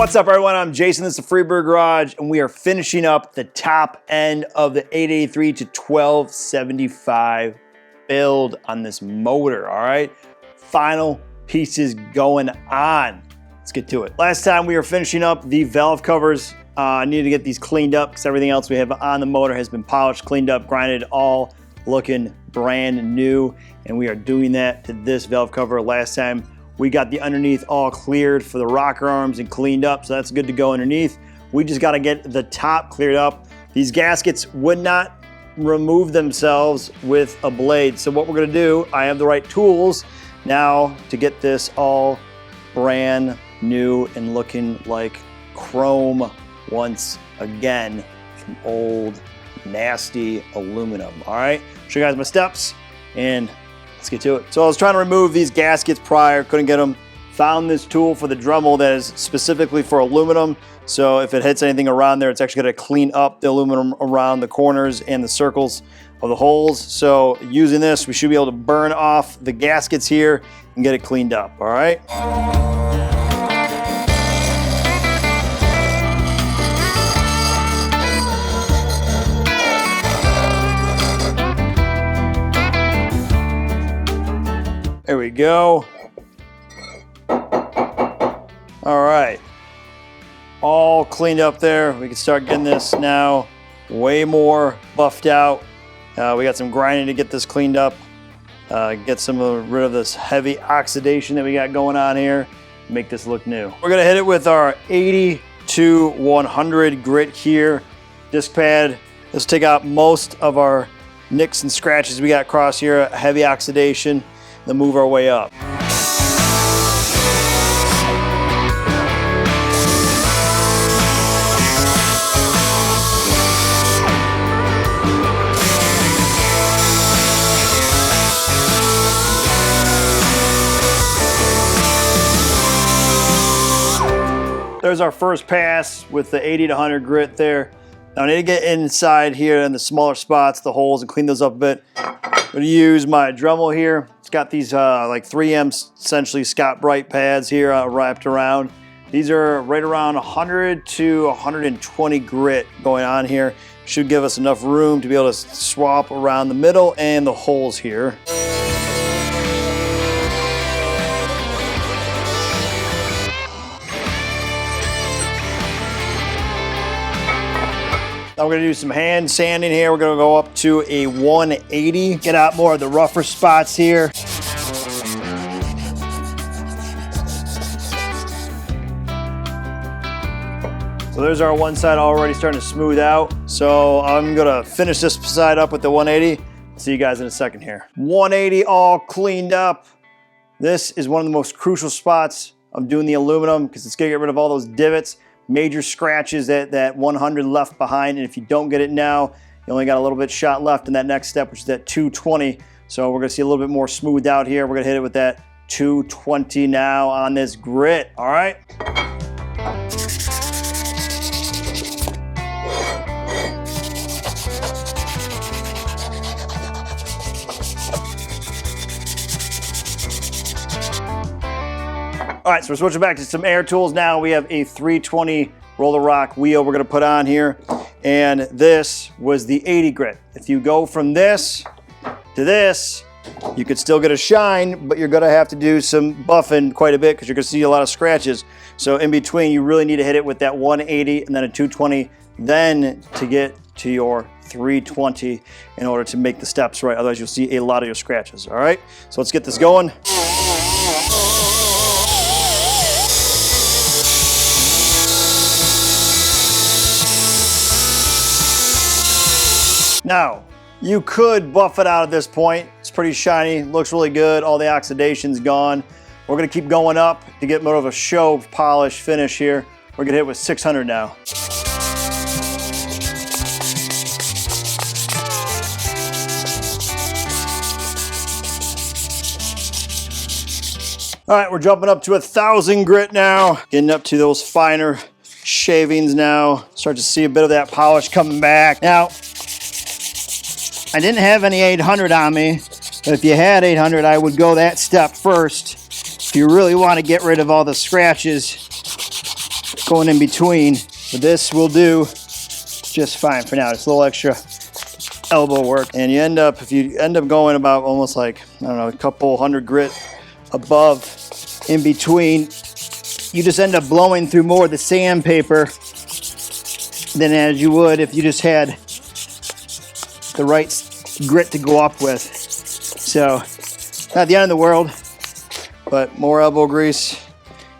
What's up, everyone? I'm Jason. This is the Freeberg Garage, and we are finishing up the top end of the 883 to 1275 build on this motor, all right? Final pieces going on. Let's get to it. Last time we were finishing up the valve covers. I needed to get these cleaned up because everything else we have on the motor has been polished, cleaned up, grinded, all looking brand new. And we are doing that to this valve cover. Last time we got the underneath all cleared for the rocker arms and cleaned up, so that's good to go underneath. We just got to get the top cleared up. These gaskets would not remove themselves with a blade. So what we're going to do, I have the right tools now to get this all brand new and looking like chrome once again from old nasty aluminum. All right, show you guys my steps and let's get to it. So I was trying to remove these gaskets prior, couldn't get them. Found this tool for the Dremel that is specifically for aluminum. So if it hits anything around there, it's actually gonna clean up the aluminum around the corners and the circles of the holes. So using this, we should be able to burn off the gaskets here and get it cleaned up, all right? There we go. All right, all cleaned up there. We can start getting this now way more buffed out. We got some grinding to get this cleaned up, get rid of this heavy oxidation that we got going on here, make this look new. We're gonna hit it with our 80 to 100 grit here. Disc pad, let's take out most of our nicks and scratches we got across here, heavy oxidation. Then move our way up. There's our first pass with the 80 to 100 grit there. Now I need to get inside here in the smaller spots, the holes, and clean those up a bit. I'm gonna use my Dremel here. It's got these like 3M essentially Scott Bright pads here wrapped around. These are right around 100 to 120 grit going on here. Should give us enough room to be able to swap around the middle and the holes here. Now we're gonna do some hand sanding here. We're gonna go up to a 180. Get out more of the rougher spots here. So there's our one side already starting to smooth out. So I'm gonna finish this side up with the 180. See you guys in a second here. 180 all cleaned up. This is one of the most crucial spots of doing the aluminum because it's gonna get rid of all those divots, major scratches that 100 left behind, and if you don't get it now, you only got a little bit shot left in that next step, which is that 220. So we're gonna see a little bit more smoothed out here. We're gonna hit it with that 220 now on this grit, all right? All right, so we're switching back to some air tools now. We have a 320 roller rock wheel we're gonna put on here. And this was the 80 grit. If you go from this to this, you could still get a shine, but you're gonna have to do some buffing quite a bit because you're gonna see a lot of scratches. So in between, you really need to hit it with that 180 and then a 220, then to get to your 320 in order to make the steps right. Otherwise, you'll see a lot of your scratches, all right? So let's get this going. Now, you could buff it out at this point. It's pretty shiny, looks really good. All the oxidation's gone. We're gonna keep going up to get more of a show polish finish here. We're gonna hit it with 600 now. All right, we're jumping up to 1,000 grit now. Getting up to those finer shavings now. Start to see a bit of that polish coming back. Now, I didn't have any 800 on me, but if you had 800, I would go that step first. If you really want to get rid of all the scratches, going in between, but this will do just fine for now. It's a little extra elbow work, and you end up, if you end up going about almost like, I don't know, a couple hundred grit above in between, you just end up blowing through more of the sandpaper than as you would if you just had the right grit to go up with. So not the end of the world, but more elbow grease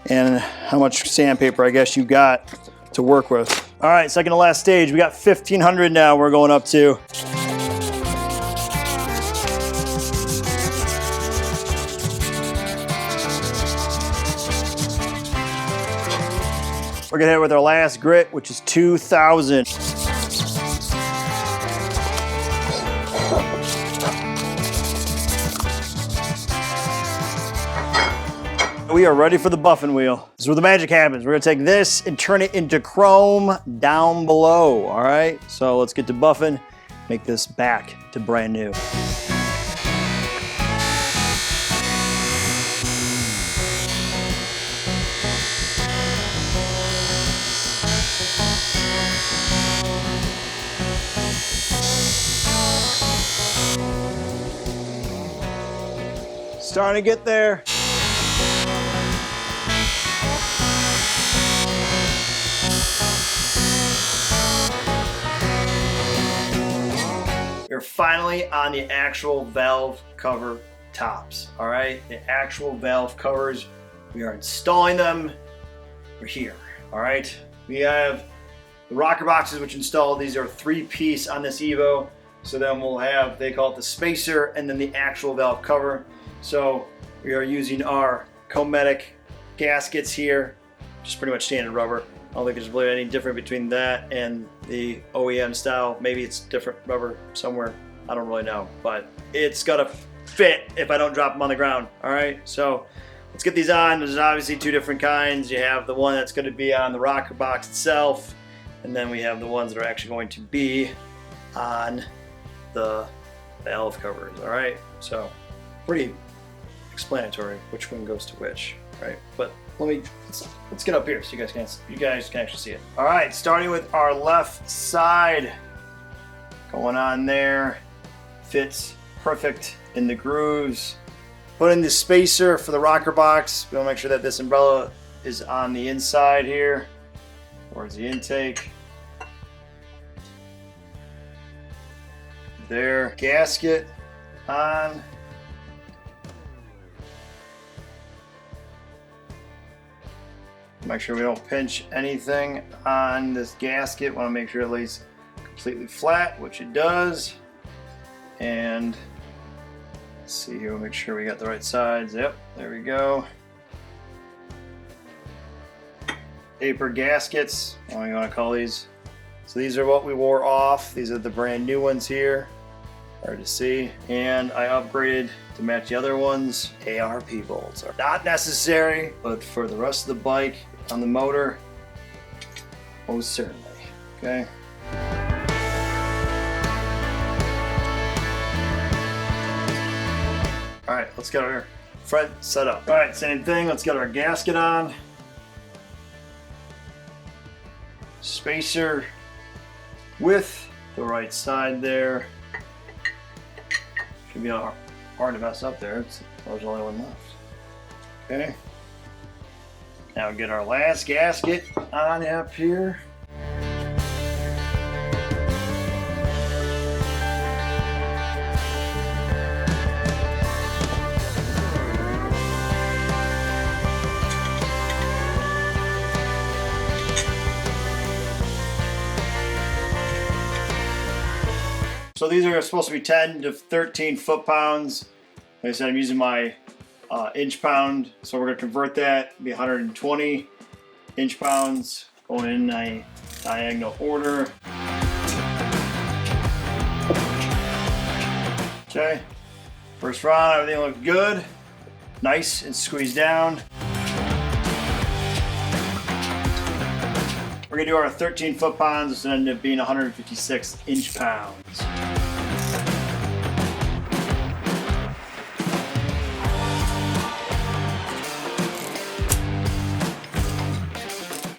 and how much sandpaper I guess you got to work with. All right, second to last stage. We got 1500 now we're going up to. We're gonna hit with our last grit, which is 2000. We are ready for the buffing wheel. This is where the magic happens. We're gonna take this and turn it into chrome down below, all right? So let's get to buffing, make this back to brand new. Starting to get there. We're finally on the actual valve cover tops, all right? The actual valve covers, we are installing them. We're here, all right? We have the rocker boxes which install. These are 3-piece on this Evo. So then we'll have, they call it the spacer, and then the actual valve cover. So we are using our Cometic gaskets here, just pretty much standard rubber. I don't think there's really any different between that and the OEM style. Maybe it's different rubber somewhere. I don't really know, but it's gotta fit if I don't drop them on the ground. All right, so let's get these on. There's obviously 2 different kinds. You have the one that's gonna be on the rocker box itself, and then we have the ones that are actually going to be on the valve covers. All right, so pretty explanatory which one goes to which, right? But let's get up here so you guys can actually see it. All right, starting with our left side, going on there, fits perfect in the grooves. Put in the spacer for the rocker box. We want to make sure that this umbrella is on the inside here, towards the intake. There, gasket on. Make sure we don't pinch anything on this gasket. Want to make sure it lays completely flat, which it does. And let's see here, we'll make sure we got the right sides. Yep, there we go. Paper gaskets, what do you want to call these? So these are what we wore off. These are the brand new ones here. Hard to see. And I upgraded to match the other ones. ARP bolts are not necessary, but for the rest of the bike on the motor, most certainly. Okay. All right, let's get our front set up. All right, same thing. Let's get our gasket on. Spacer with the right side there. Should be hard to mess up there. There's only one left. Okay. Now get our last gasket on up here. So these are supposed to be 10 to 13 foot-pounds. Like I said, I'm using my inch-pound, so we're going to convert that to be 120 inch-pounds, going in a diagonal order. Okay, first round, everything looked good. Nice and squeezed down. We're gonna do our 13 foot-pounds. It's gonna end up being 156 inch-pounds.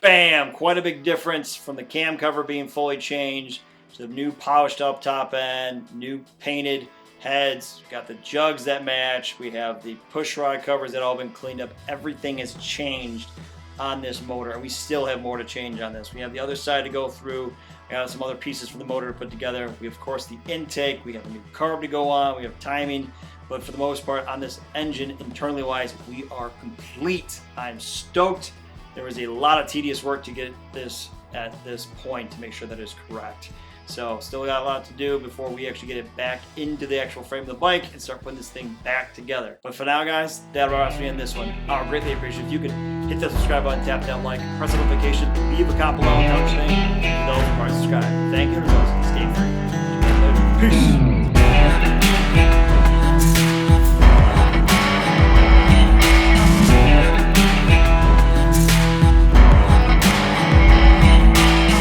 Bam! Quite a big difference from the cam cover being fully changed to the new polished up top end, new painted heads. We've got the jugs that match. We have the push rod covers that all been cleaned up. Everything has changed on this motor, and we still have more to change on this. We have the other side to go through. We got some other pieces for the motor to put together. We have, of course, the intake. We have a new carb to go on. We have timing. But for the most part, on this engine, internally wise, we are complete. I'm stoked. There was a lot of tedious work to get this at this point to make sure that is correct. So still got a lot to do before we actually get it back into the actual frame of the bike and start putting this thing back together. But for now, guys, that'll wrap me in this one. I would greatly appreciate if you could hit that subscribe button, tap that like, press the notification, leave a comment below, tell us your name, and those who aren't subscribed. Thank you, and as always, stay free. Peace.